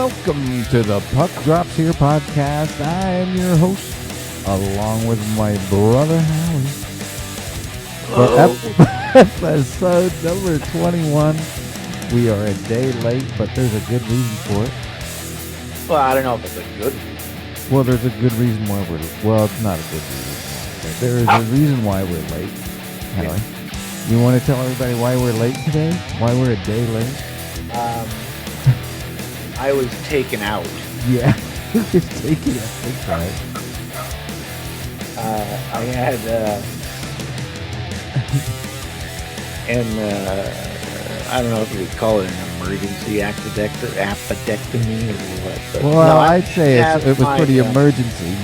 Welcome to the Puck Drops Here podcast. I am your host, along with my brother Howie. For episode number 21, we are a day late, but there's a good reason for it. Well, I don't know if it's a good reason. Well, there's a good reason why we're... Well, it's not a good reason. But there is a reason why we're late, Howie. Yeah. You want to tell everybody why we're late today? Why we're a day late? I was taken out. Yeah, just taken out. That's right. I had, I don't know if you would call it an emergency appendectomy or what. But well, no, I'd say it was pretty emergency.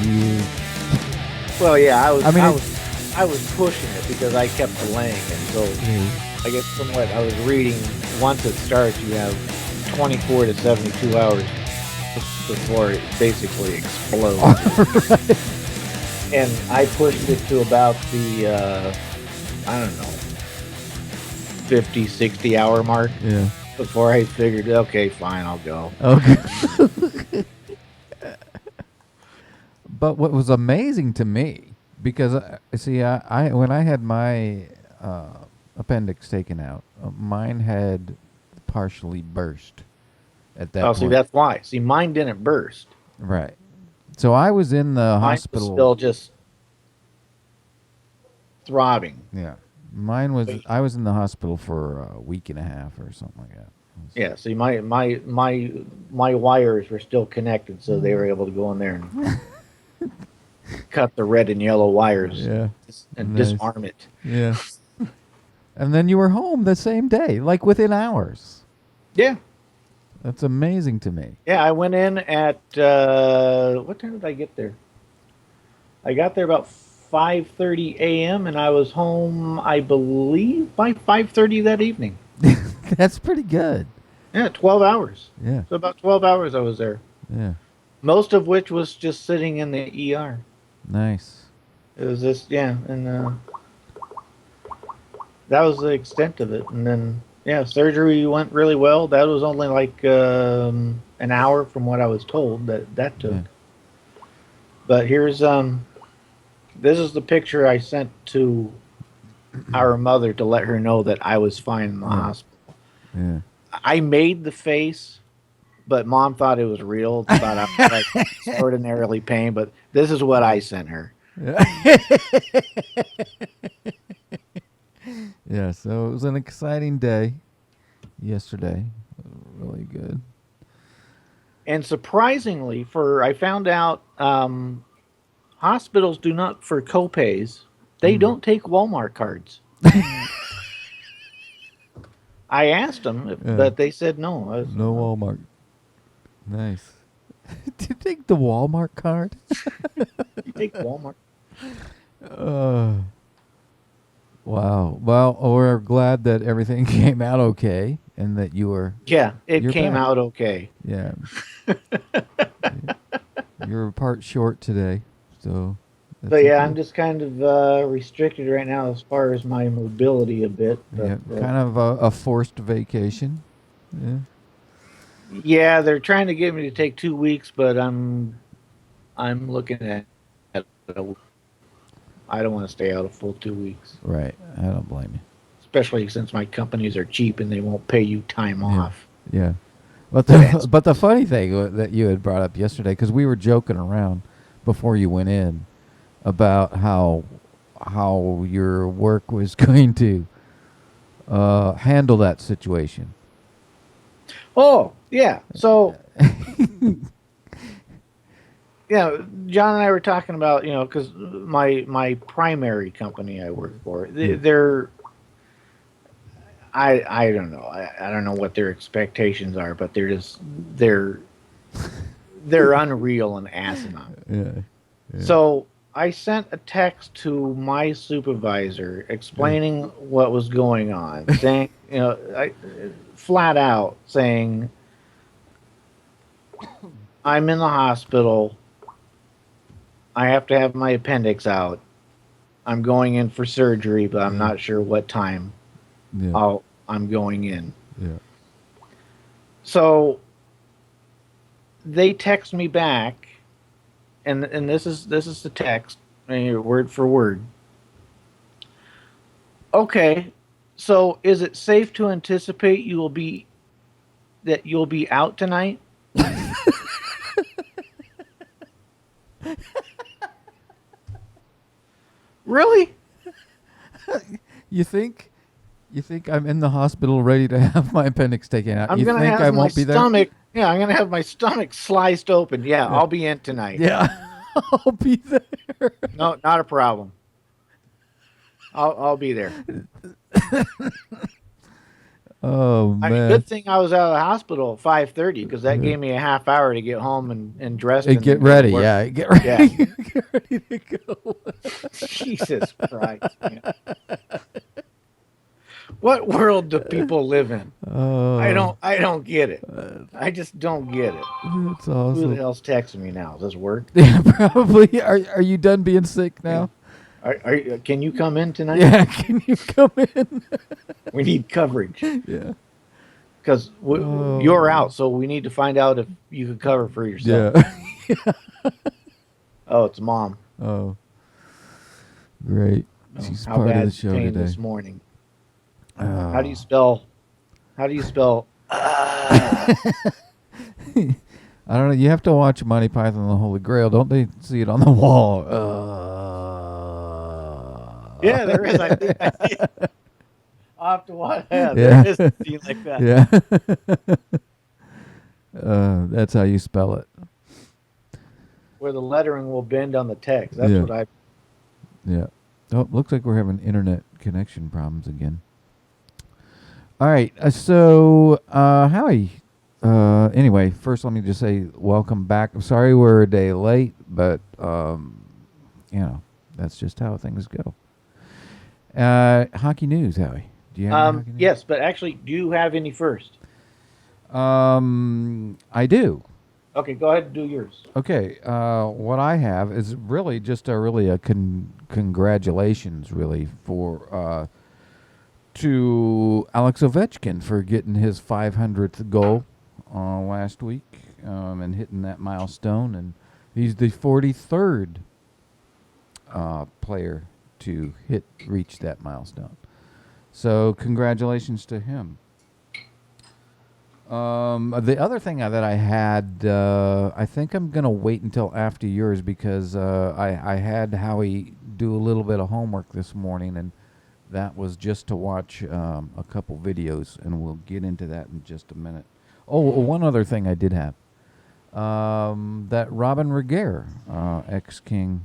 Well, yeah, I was pushing it because I kept delaying it. So I guess from what I was reading, once it starts, you have 24 to 72 hours before it basically explodes. Right. And I pushed it to about the, I don't know, 50, 60 hour mark. Yeah. Before I figured, okay, fine, I'll go. Okay. But what was amazing to me, because see, I when I had my appendix taken out, mine had partially burst at that point. See, that's why. See, mine didn't burst. Right. So I was in the hospital. Was still just throbbing. Yeah. Mine was. I was in the hospital for a week and a half or something like that. Yeah. See, my wires were still connected, so they were able to go in there and cut the red and yellow wires. Yeah. And disarm it. Yeah. And then you were home the same day, like within hours. Yeah. That's amazing to me. Yeah, I went in at, what time did I get there? I got there about 5:30 a.m. and I was home, I believe, by 5:30 that evening. That's pretty good. Yeah, 12 hours. Yeah. So about 12 hours I was there. Yeah. Most of which was just sitting in the ER. Nice. It was just, yeah, and that was the extent of it. And then, yeah, surgery went really well. That was only like an hour from what I was told that took. Yeah. But here's this is the picture I sent to our mother to let her know that I was fine in the hospital. Yeah. I made the face, but Mom thought it was real. Thought I was like extraordinarily pain. But this is what I sent her. Yeah, so it was an exciting day yesterday. Really good. And surprisingly, I found out hospitals do not, for copays, they don't take Walmart cards. I asked them, but they said no. No Walmart. Nice. Do you take the Walmart card? You take Walmart. Wow. Well, we're glad that everything came out okay and that you were... Yeah, it came out okay. Yeah. You're a part short today, so... But yeah, I'm just kind of restricted right now as far as my mobility a bit. But, yeah, kind of a forced vacation. Yeah. Yeah, they're trying to get me to take 2 weeks, but I'm looking at I don't want to stay out a full 2 weeks. Right. I don't blame you. Especially since my companies are cheap and they won't pay you time off. Yeah. But the funny thing that you had brought up yesterday, because we were joking around before you went in about how your work was going to handle that situation. Oh, yeah. So... Yeah, John and I were talking about, because my primary company I work for, they're, I don't know, I don't know what their expectations are, but they're unreal and asinine. Yeah. So I sent a text to my supervisor explaining what was going on, saying, flat out saying, I'm in the hospital. I have to have my appendix out. I'm going in for surgery, but I'm not sure what time I'm going in. Yeah. So they text me back, and this is the text, word for word. Okay, so is it safe to anticipate you'll be out tonight? Really? You think? You think I'm in the hospital ready to have my appendix taken out? I'm You gonna think have I my won't be there? stomach. Yeah, I'm gonna have my stomach sliced open. Yeah, Yeah. I'll be in tonight. Yeah, I'll be there. No, not a problem. I'll be there. Oh I mean, man. good thing I was out of the hospital at 5:30 because that gave me a half hour to get home and dressed And and get then go to ready, work. yeah. Get ready. Yeah. Get ready to go. Jesus Christ. Man. What world do people live in? Oh, I don't get it. I just don't get it. that's Who the awesome. hell's texting me now? Does this work? Yeah, probably. Are you done being sick now? Can you come in tonight? Yeah, can you come in? We need coverage Yeah. because Oh, you're out, so we need to find out if you could cover for yourself. yeah. Oh, it's mom. Oh, great. Oh, She's how part of the bad's show pain today. this morning? How do you Oh. spell? How do you spell? I don't know. You have to watch Monty Python and the Holy Grail. Don't they see it on the wall? Yeah, there is. I think I see it. I'll have to watch. Yeah, Yeah. there is a scene like that. Yeah. That's how you spell it. Where the lettering will bend on the text. That's Yeah. what I. Yeah. Oh, looks like we're having internet connection problems again. All right. So, Howie. Anyway, first let me just say welcome back. I'm sorry we're a day late, but that's just how things go. Hockey news, Howie. Do you have any hockey news? Yes, but actually, do you have any first? I do. Okay, go ahead and do yours. Okay. What I have is really just a congratulations, really, for to Alex Ovechkin for getting his 500th goal last week and hitting that milestone, and he's the 43rd player to reach that milestone. So congratulations to him. The other thing that I had, I think I'm gonna wait until after yours because I had Howie do a little bit of homework this morning, and that was just to watch a couple videos, and we'll get into that in just a minute. Oh, one other thing I did have. That Robin Regehr, ex-King,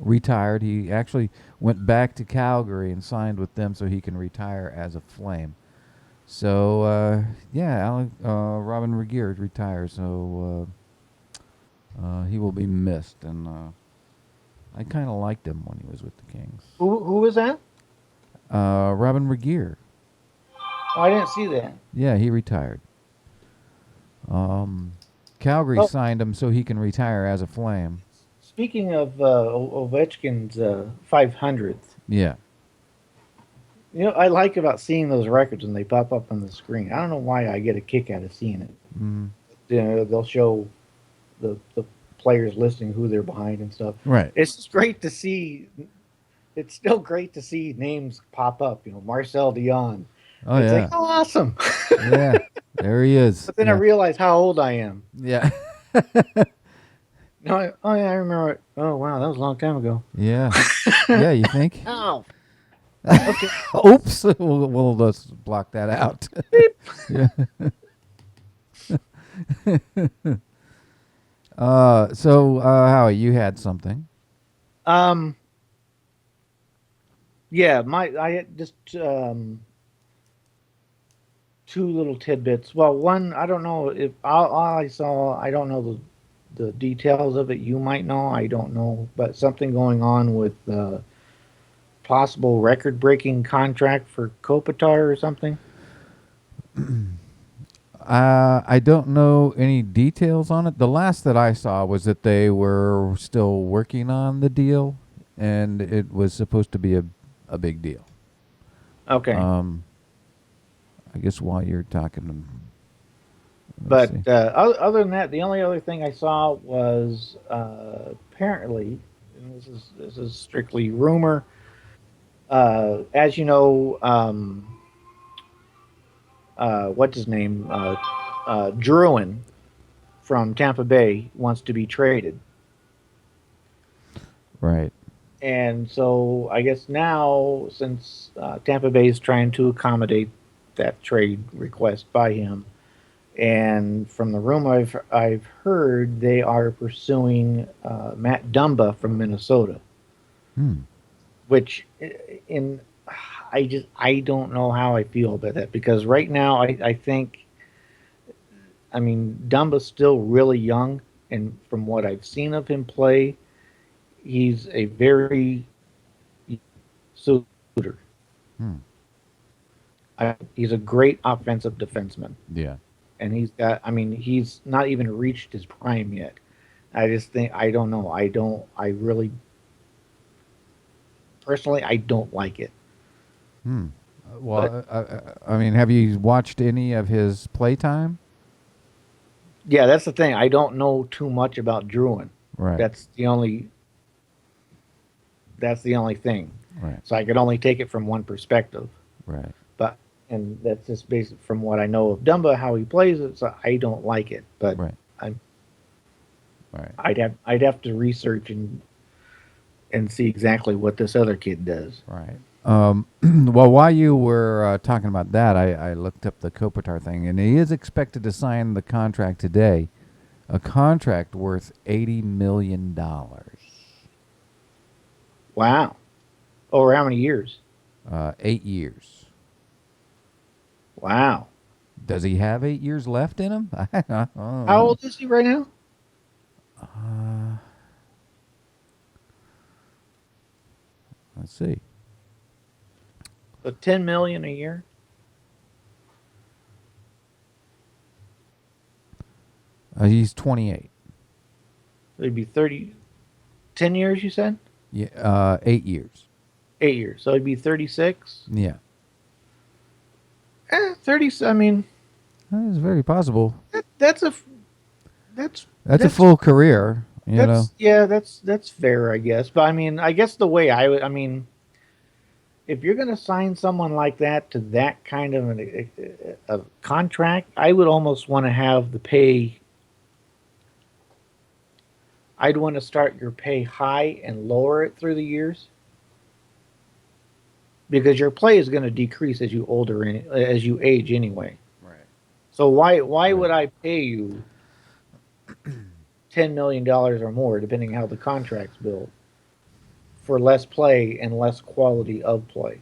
retired. He actually went back to Calgary and signed with them so he can retire as a Flame. So, Robin Regehr retires, so he will be missed. And I kind of liked him when he was with the Kings. Who was that? Robin Regehr. Oh, I didn't see that. Yeah, he retired. Calgary signed him so he can retire as a Flame. Speaking of Ovechkin's 500th, Yeah. I like about seeing those records when they pop up on the screen. I don't know why I get a kick out of seeing it. Mm-hmm. They'll show the players listing who they're behind and stuff. Right. It's just great to see. It's still great to see names pop up. Marcel Dion. Oh, it's yeah. like, oh, awesome. Yeah. There he is. But then I realized how old I am. Yeah. No, I remember it. Oh, wow, that was a long time ago. Yeah. Yeah, you think? Oh. Okay. Oops. We'll just block that out. Yeah. Howie, you had something. Yeah, I had just two little tidbits. Well, one, I don't know if all I saw. I don't know the details of it. You might know. I don't know, but something going on with possible record-breaking contract for Kopitar or something. I don't know any details on it. The last that I saw was that they were still working on the deal, and it was supposed to be a big deal. Okay. I guess while you're talking But other than that, the only other thing I saw was apparently, and this is strictly rumor. As you know, what's his name? Druin from Tampa Bay wants to be traded. Right. And so I guess now, since Tampa Bay is trying to accommodate that trade request by him, and from the room I've heard, they are pursuing Matt Dumba from Minnesota, Hmm. which in I don't know how I feel about that because right now I think I mean Dumba's still really young, and from what I've seen of him play, he's a very suitor. Hmm. He's a great offensive defenseman, Yeah. and he's got. I mean, he's not even reached his prime yet. I just think I don't know. I don't. I really, personally, I don't like it. Hmm. But Well, I mean, have you watched any of his playtime? yeah, that's the thing. I don't know too much about Druin. Right. That's the only. That's the only thing. Right. So I could only take it from one perspective. Right. But and that's just based from what I know of Dumba, how he plays it. So I don't like it. But Right. I'm. Right. I'd have to research and see exactly what this other kid does. Right. Well, while you were talking about that, I looked up the Kopitar thing, and he is expected to sign the contract today, a contract worth $80 million, Wow. Over how many years? 8 years. Wow. Does he have 8 years left in him? I don't How know. old is he right now? Uh, let's see. So 10 million a year. He's 28. It'd be 30. 10 years. You said. Yeah. 8 years. 8 years. So it'd be 36. Yeah. 30. I mean, That is very possible. that's a that's That's a that's full career, you know. yeah. That's fair, I guess. But I mean, I guess the way I would. I mean, if you're going to sign someone like that to that kind of a contract, I would almost want to have the pay. I'd want to start your pay high and lower it through the years because your play is going to decrease as you age anyway. Right. So why Right. would I pay you $10 million or more, depending how the contract's built, for less play and less quality of play?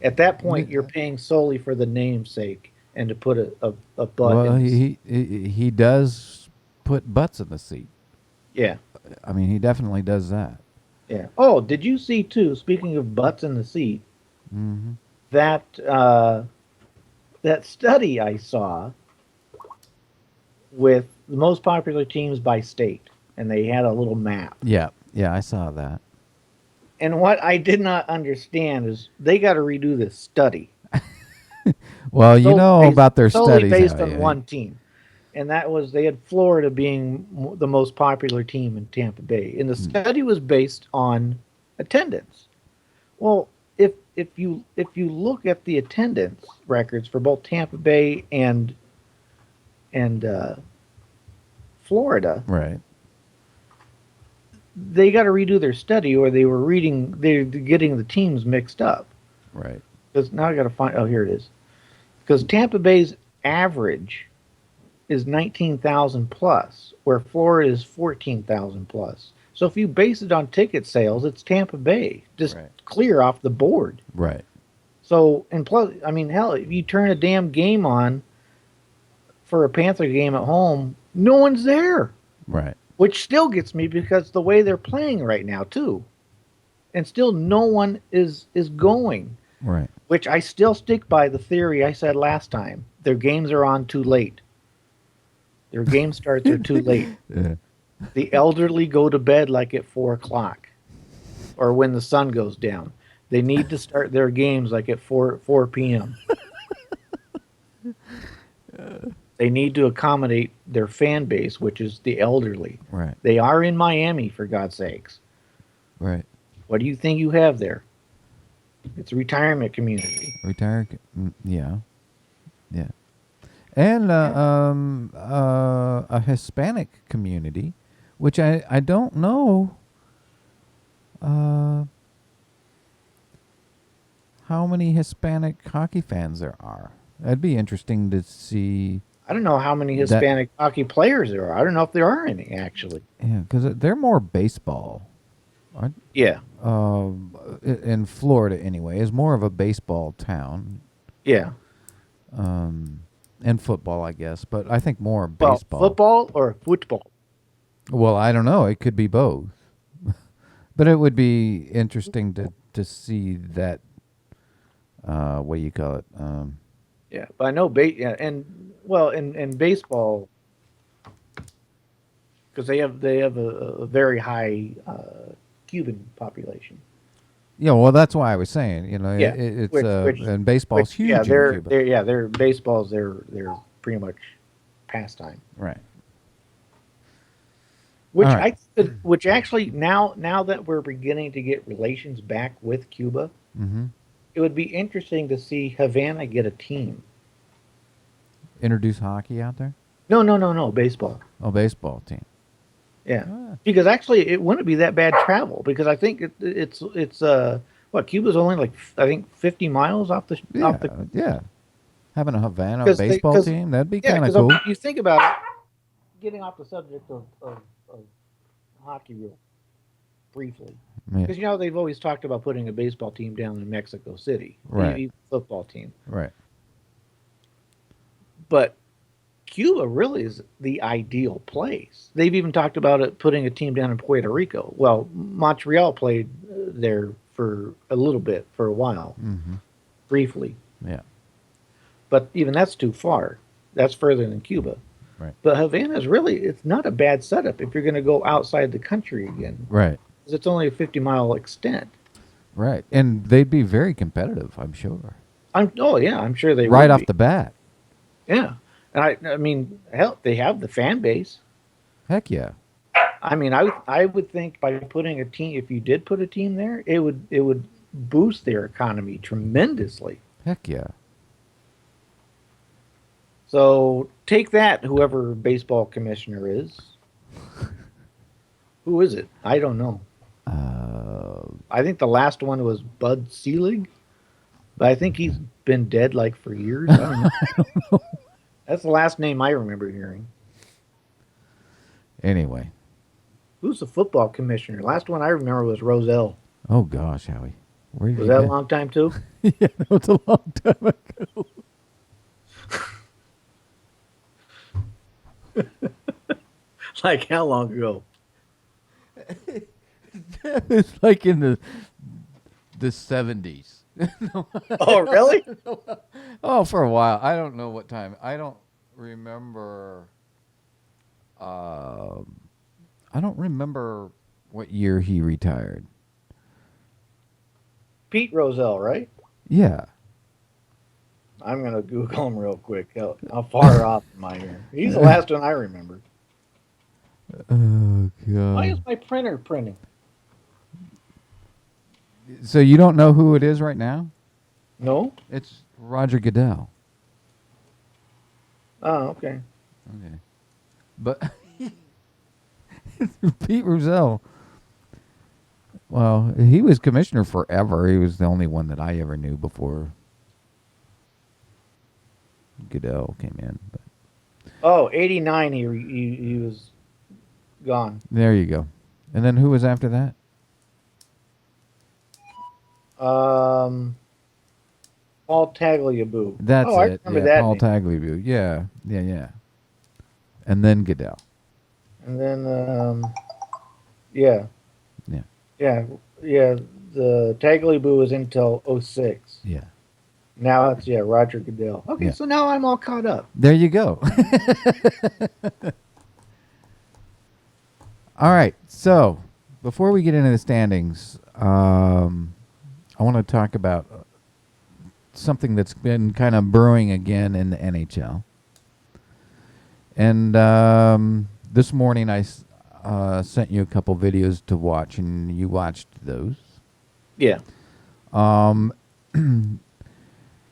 At that point, you're paying solely for the namesake and to put a butt Well, in the seat. he does put butts in the seat. Yeah, I mean, he definitely does that. yeah. Oh, did you see too? Speaking of butts in the seat, Hmm. that that study I saw with the most popular teams by state, and they had a little map. Yeah, yeah, I saw that. And what I did not understand is they got to redo this study. Well, you know about their Solely studies, based Howie. on one team, and that was they had Florida being the most popular team in Tampa Bay, and the study was based on attendance. Well, if you look at the attendance records for both Tampa Bay and Florida, Right, they got to redo their study, or they're getting the teams mixed up. right, Because now I got to find. Oh, here it is. Because Tampa Bay's average is 19,000 plus, where Florida is 14,000 plus. So if you base it on ticket sales, it's Tampa Bay, just right, clear off the board. right, So and plus, I mean, hell, if you turn a damn game on for a Panther game at home, no one's there, right. which still gets me because the way they're playing right now too, and still no one is going. Right. Which I still stick by the theory I said last time. Their games are on too late. Their game starts are too late. Yeah. The elderly go to bed like at 4 o'clock, or when the sun goes down. They need to start their games like at 4 p.m. They need to accommodate their fan base, which is the elderly. Right. They are in Miami, for God's sakes. Right. What do you think you have there? It's a retirement community. Yeah. Yeah. And a Hispanic community, which I don't know how many Hispanic hockey fans there are. That'd be interesting to see. I don't know how many Hispanic hockey players there are. I don't know if there are any, actually. Yeah, because they're more baseball. Aren't, Yeah. in Florida, anyway, is more of a baseball town. Yeah. And football, I guess, but I think more baseball. Well, football or football? Well, I don't know. It could be both. But it would be interesting to see that, what do you call it? Yeah, but I know, in baseball, because they have a very high Cuban population. Yeah, well, that's why I was saying, Yeah, it's which and baseball's huge in Cuba. Their baseball's their pretty much pastime. Right. Which actually now that we're beginning to get relations back with Cuba, it would be interesting to see Havana get a team. Introduce hockey out there? No, baseball. Oh, baseball team. Yeah, because actually it wouldn't be that bad travel, because I think it's Cuba's only like, I think 50 miles off the yeah. Having a Havana baseball team, that'd be kind of cool. You think about it, getting off the subject of hockey real briefly, because they've always talked about putting a baseball team down in Mexico City, right? Football team, right? But Cuba really is the ideal place. They've even talked about it, putting a team down in Puerto Rico. Well, Montreal played there for a little bit, for a while, briefly. Yeah. But even that's too far. That's further than Cuba. Right. But Havana's it's not a bad setup if you're going to go outside the country again. Right. Because it's only a 50-mile extent. Right. And they'd be very competitive, I'm sure. I'm sure they would. Right off the bat. Yeah. And I mean, hell, they have the fan base. Heck yeah. I mean, I would think by putting a team, if you did put a team there, it would boost their economy tremendously. Heck yeah. So take that, whoever baseball commissioner is. Who is it? I don't know. I think the last one was Bud Selig, but I think he's been dead like for years. I don't know. I don't know. That's the last name I remember hearing. Anyway. Who's the football commissioner? Last one I remember was Roselle. Oh, gosh, Howie. Was that a long time, too? Yeah, that was a long time ago. Like, how long ago? That was like in the 70s. Oh, really? Oh, for a while. I don't know what time. I don't remember. I don't remember what year he retired. Pete Roselle, right? Yeah. I'm going to Google him real quick. How far off am I here? He's the last one I remember. Oh, God. Why is my printer printing? So you don't know who it is right now? No. It's Roger Goodell. Oh, okay. Okay. But Pete Roselle, well, he was commissioner forever. He was the only one that I ever knew before Goodell came in. But. Oh, 89 he was gone. There you go. And then who was after that? Paul Tagliabue. That's it. I remember that Paul name. Tagliabue. Yeah. And then Goodell. And then, Yeah. the Tagliabue was until 06. Yeah. Now it's, Roger Goodell. Okay, Yeah. so now I'm all caught up. There you go. All right. So before we get into the standings, I want to talk about something that's been kind of brewing again in the NHL. And this morning I sent you a couple videos to watch, and you watched those. Yeah. And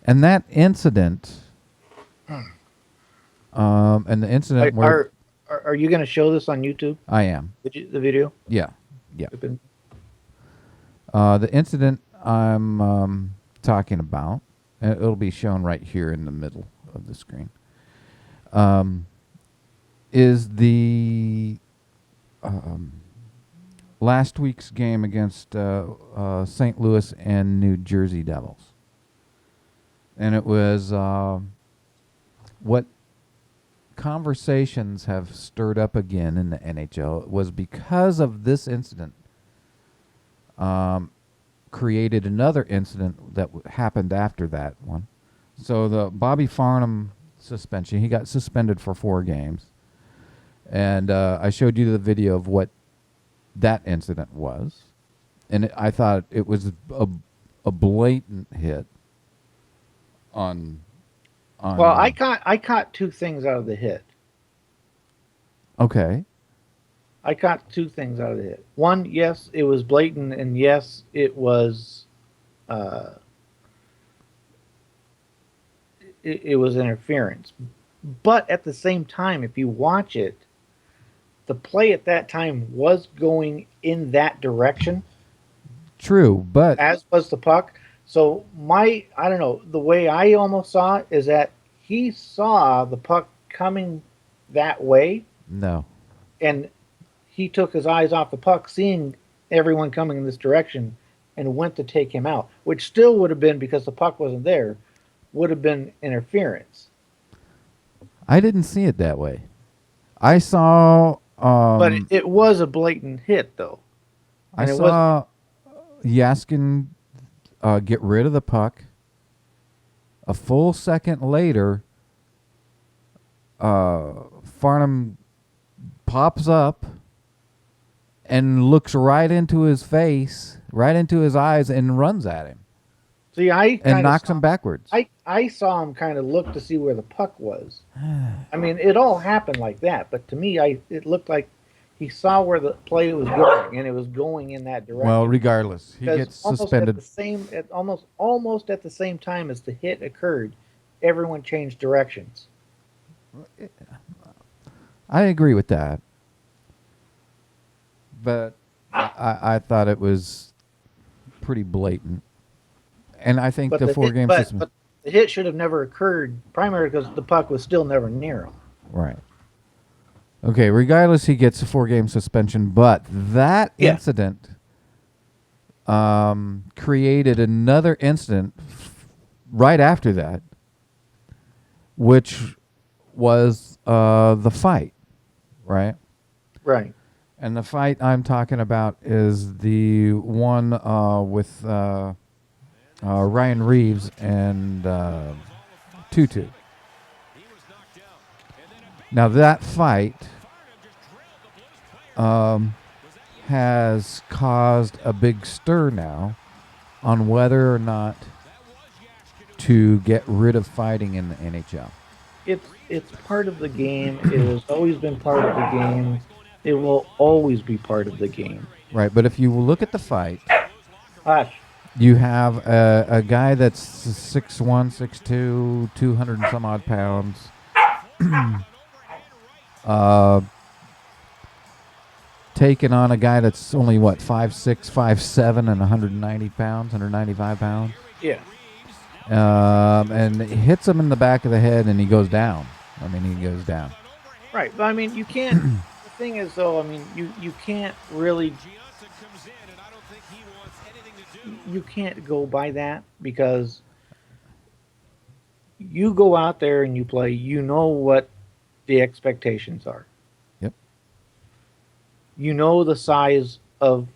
that incident, and the incident where Are you going to show this on YouTube? I am. The video? Yeah. The incident I'm talking about, and it'll be shown right here in the middle of the screen, is the last week's game against St. Louis and New Jersey Devils. And it was what conversations have stirred up again in the NHL. It was because of this incident created another incident that happened after that one. So the Bobby Farnham suspension, he got suspended for 4 games. And I showed you the video of what that incident was. And I thought it was a blatant hit on well, I caught 2 things out of the hit. Okay. I caught 2 things out of the hit. One, yes, it was blatant, and yes, it was it was interference. But at the same time, if you watch it, the play at that time was going in that direction. True, but as was the puck. So I don't know, the way I almost saw it is that he saw the puck coming that way. No. And he took his eyes off the puck, seeing everyone coming in this direction, and went to take him out, which still would have been, because the puck wasn't there, would have been interference. I didn't see it that way. I saw... but it was a blatant hit, though. And I saw Yaskin get rid of the puck. A full second later, Farnham pops up and looks right into his face, right into his eyes, and runs at him. See, and knocks him backwards. I saw him kind of look to see where the puck was. I mean, it all happened like that, but to me, it looked like he saw where the play was going, and it was going in that direction. Well, regardless, he gets suspended. Almost at the same time as the hit occurred, everyone changed directions. I agree with that, but I thought it was pretty blatant, and I think the 4 games. But the hit should have never occurred, primarily because the puck was still never near him. Right. Okay, regardless, he gets a 4-game suspension, but that incident created another incident right after that, which was the fight, right? Right. And the fight I'm talking about is the one with Ryan Reeves and Tutu. Now that fight has caused a big stir now on whether or not to get rid of fighting in the NHL. It's part of the game. It has always been part of the game. It will always be part of the game. Right, but if you look at the fight, you have a guy that's 6'1", 6'2", 200 and some odd pounds. Taking on a guy that's only, 5'6", 5'7", and 190 pounds, 195 pounds. Yeah. And it hits him in the back of the head, and he goes down. I mean, he goes down. Right, but I mean, you can't. The thing is, though, I mean, you can't really. You can't go by that, because you go out there and you play. You know what the expectations are. Yep. You know the size of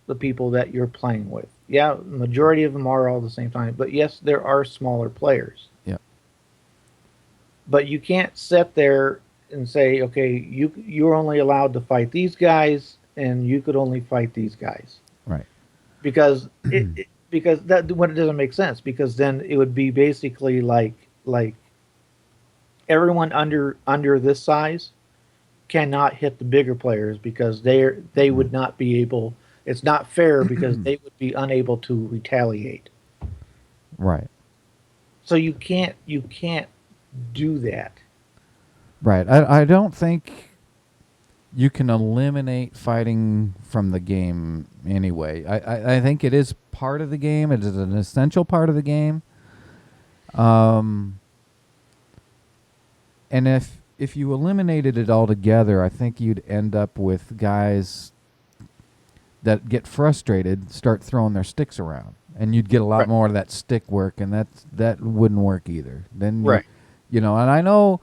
the people that you're playing with. Yeah, the majority of them are all the same time. But yes, there are smaller players. Yeah. But you can't sit there and say, okay, you're only allowed to fight these guys, and you could only fight these guys. Right. Because when it doesn't make sense, because then it would be basically like everyone under this size cannot hit the bigger players because they would not be able. It's not fair because they would be unable to retaliate. Right. So you can't do that. Right. I don't think you can eliminate fighting from the game anyway. I think it is part of the game. It is an essential part of the game. Um, and if you eliminated it altogether, I think you'd end up with guys that get frustrated, start throwing their sticks around, and you'd get a lot Right. more of that stick work, and that wouldn't work either. Then Right. you know, and I know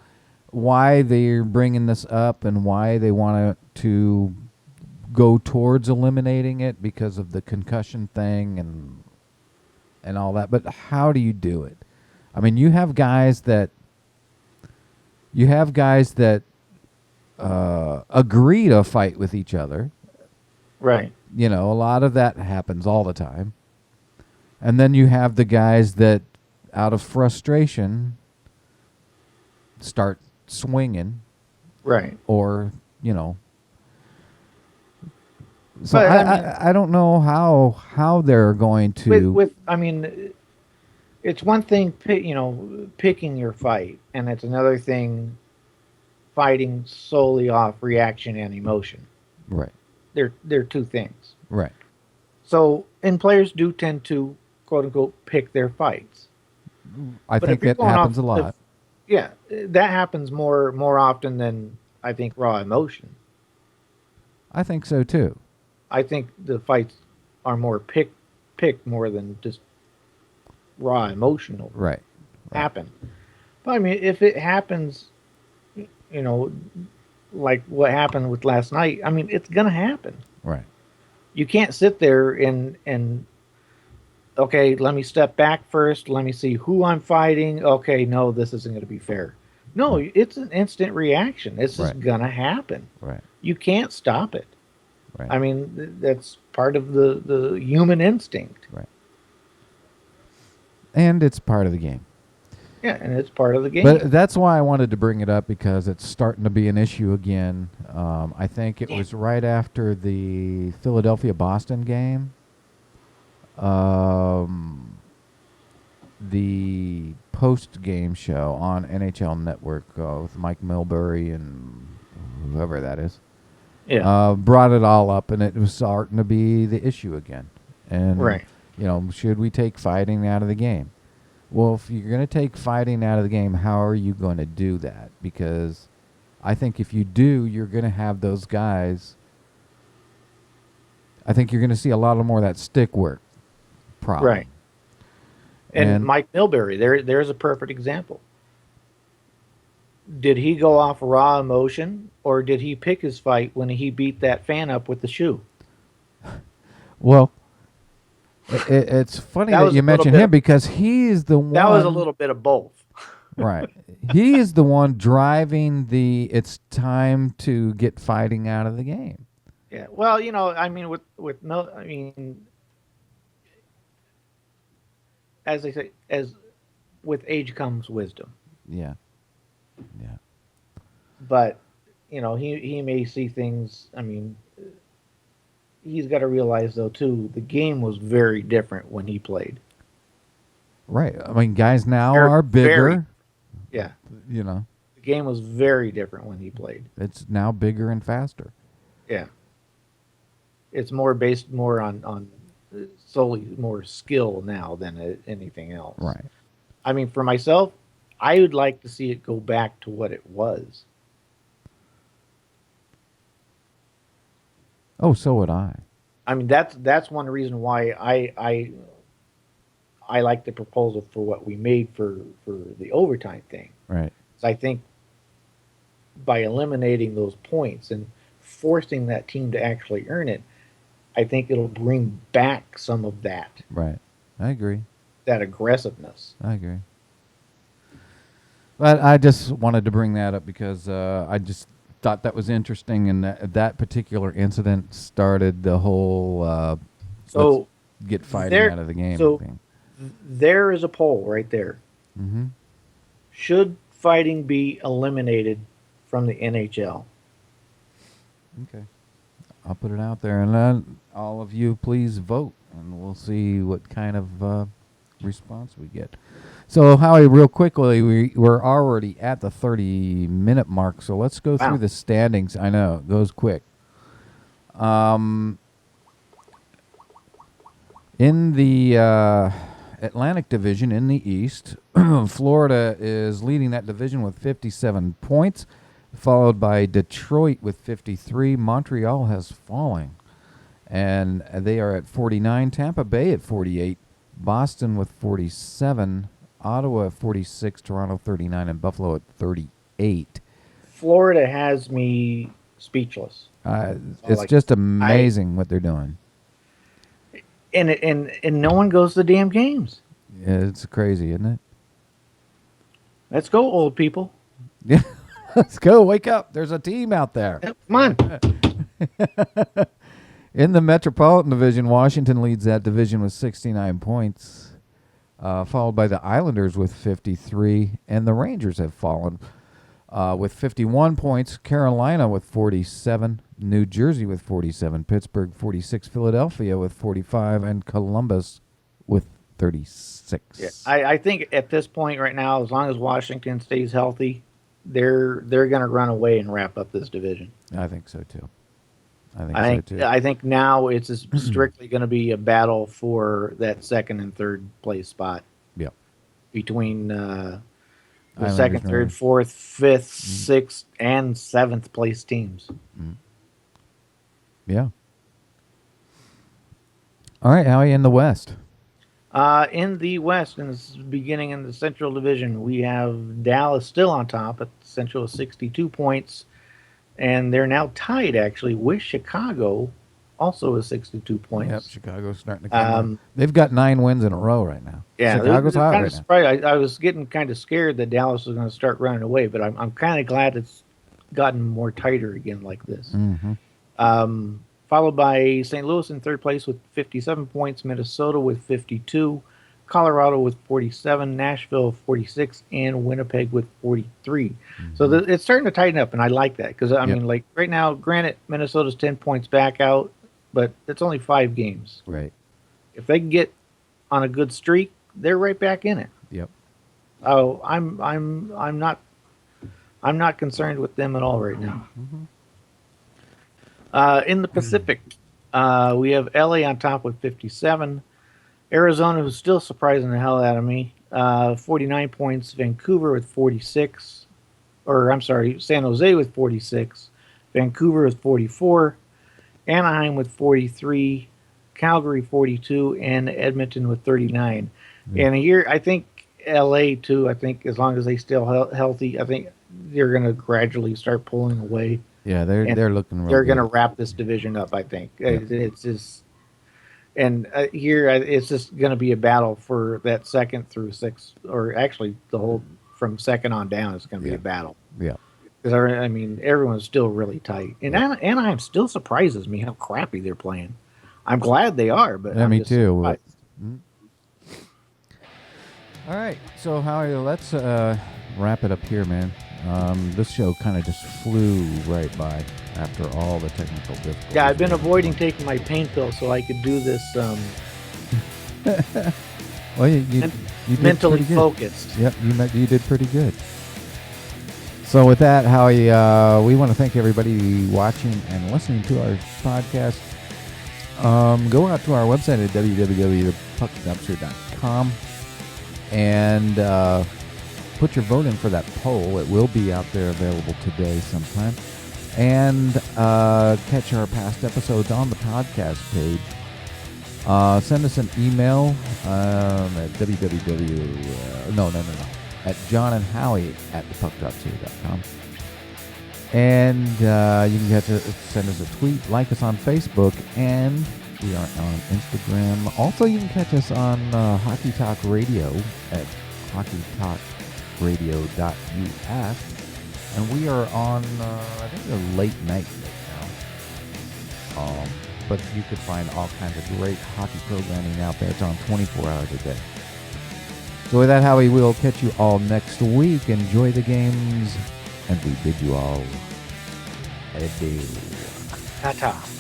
why they're bringing this up and why they want to go towards eliminating it because of the concussion thing and all that. But how do you do it? I mean, you have guys that agree to fight with each other. Right. You know, a lot of that happens all the time. And then you have the guys that, out of frustration, start swinging, Right. or you know. So But I don't know how they're going to. with I mean, it's one thing, picking your fight, and it's another thing fighting solely off reaction and emotion. Right. They're two things. Right. So, and players do tend to quote unquote pick their fights. I But think if you're that going happens a off lot. yeah, that happens more often than I think raw emotion. I think so too. I think the fights are more picked more than just raw emotional Right. Right. happen. But I mean, if it happens, you know, like what happened with last night, I mean, it's gonna happen. Right. You can't sit there and okay, let me step back first. Let me see who I'm fighting. Okay, no, this isn't going to be fair. No, it's an instant reaction. It's just Right. going to happen. Right. You can't stop it. Right. I mean, that's part of the human instinct. Right. And it's part of the game. Yeah, and it's part of the game. But that's why I wanted to bring it up, because it's starting to be an issue again. I think it was right after the Philadelphia-Boston game. The post-game show on NHL Network with Mike Milbury and whoever that is, Yeah, brought it all up, and it was starting to be the issue again. And right. should we take fighting out of the game? Well, if you're going to take fighting out of the game, how are you going to do that? Because I think if you do, you're going to have those guys. I think you're going to see a lot more of that stick work problem. Right. And Mike Milbury, there's a perfect example. Did he go off raw emotion, or did he pick his fight when he beat that fan up with the shoe? Well, it's funny that you mention him, because he is the one. That was a little bit of both. Right. He is the one driving it's time to get fighting out of the game. Yeah. Well, I mean, with no, I mean, as they say, as with age comes wisdom. Yeah. Yeah. But he may see things. I mean, he's got to realize though too, the game was very different when he played. Right. I mean, guys now Very- are bigger. very- Yeah, The game was very different when he played. it's now bigger and faster. Yeah, it's more based more on solely more skill now than anything else. Right. I mean, for myself, I would like to see it go back to what it was. Oh, so would I. I mean, that's one reason why I like the proposal for what we made for the overtime thing. Right. So I think by eliminating those points and forcing that team to actually earn it, I think it'll bring back some of that Right. I agree. aggressiveness. I agree. But I just wanted to bring that up because I just thought that was interesting, and that particular incident started the whole So let's get fighting there- out of the game so thing. there is a poll right there. Mm-hmm. Should fighting be eliminated from the NHL? Okay. I'll put it out there, and then all of you please vote, and we'll see what kind of response we get. So, Howie, real quickly, we're already at the 30-minute mark, so let's go through the standings. I know, it goes quick. In the Atlantic Division in the East, Florida is leading that division with 57 points, followed by Detroit with 53. Montreal has fallen, and they are at 49. Tampa Bay at 48. Boston with 47. Ottawa at 46. Toronto 39. And Buffalo at 38. Florida has me speechless. It's just amazing what they're doing. And no one goes to the damn games. Yeah, it's crazy, isn't it? Let's go, old people. Yeah. Let's go. Wake up. There's a team out there. Come on. In the Metropolitan Division, Washington leads that division with 69 points, followed by the Islanders with 53, and the Rangers have fallen with 51 points. Carolina with 47, New Jersey with 47, Pittsburgh 46, Philadelphia with 45, and Columbus with 36. Yeah, I think at this point right now, as long as Washington stays healthy, they're going to run away and wrap up this division. I think so too. I think now it's strictly going to be a battle for that second and third place spot. Yeah. Between the second, third, fourth, fifth, sixth, and seventh place teams. Yeah. All right, Howie, in the West. In the West, beginning in the Central Division, we have Dallas still on top at Central with 62 points, and they're now tied actually with Chicago, also with 62 points. Yep, Chicago's starting to come on. They've got 9 wins in a row right now. Yeah, Chicago's hot kind right of surprised. I was getting kind of scared that Dallas was going to start running away, but I'm kind of glad it's gotten more tighter again like this. Mm-hmm. Followed by St. Louis in third place with 57 points, Minnesota with 52, Colorado with 47, Nashville 46, and Winnipeg with 43. Mm-hmm. So it's starting to tighten up, and I like that because, I mean, like right now, granted, Minnesota's 10 points back out, but it's only 5 games. Right. If they can get on a good streak, they're right back in it. Yep. Oh, I'm not concerned with them at all right now. Mm-hmm. In the Pacific, we have LA on top with 57. Arizona, who's still surprising the hell out of me, 49 points. Vancouver with 46. Or, I'm sorry, San Jose with 46. Vancouver with 44. Anaheim with 43. Calgary 42. And Edmonton with 39. Mm-hmm. And here, I think LA, too, I think as long as they still healthy, I think they're going to gradually start pulling away. Yeah, they're looking. They're going to wrap this division up. I think it's just, and here it's just going to be a battle for that second through 6, or actually the whole from second on down is going to be a battle. Yeah, because I mean everyone's still really tight, and Anaheim still surprises me how crappy they're playing. I'm glad they are, but me too. Mm-hmm. All right, so Howie, let's wrap it up here, man. This show kind of just flew right by after all the technical difficulties. Yeah, I've been avoiding taking my pain pill so I could do this. Well, you did mentally focused. Yep, you did pretty good. So with that, Howie, we want to thank everybody watching and listening to our podcast. Go out to our website at www.thepuckdumpster.com and put your vote in for that poll. It will be out there available today sometime. And catch our past episodes on the podcast page. Send us an email at at johnandhowie@thepuckdumpster.com. And you can send us a tweet, like us on Facebook, and we are on Instagram. Also, you can catch us on Hockey Talk Radio at hockeytalkradio.us, and we are on I think a late night right now, but you could find all kinds of great hockey programming out there. It's on 24 hours a day. So with that, Howie, we'll catch you all next week. Enjoy the games, and we bid you all adieu. Ta-ta.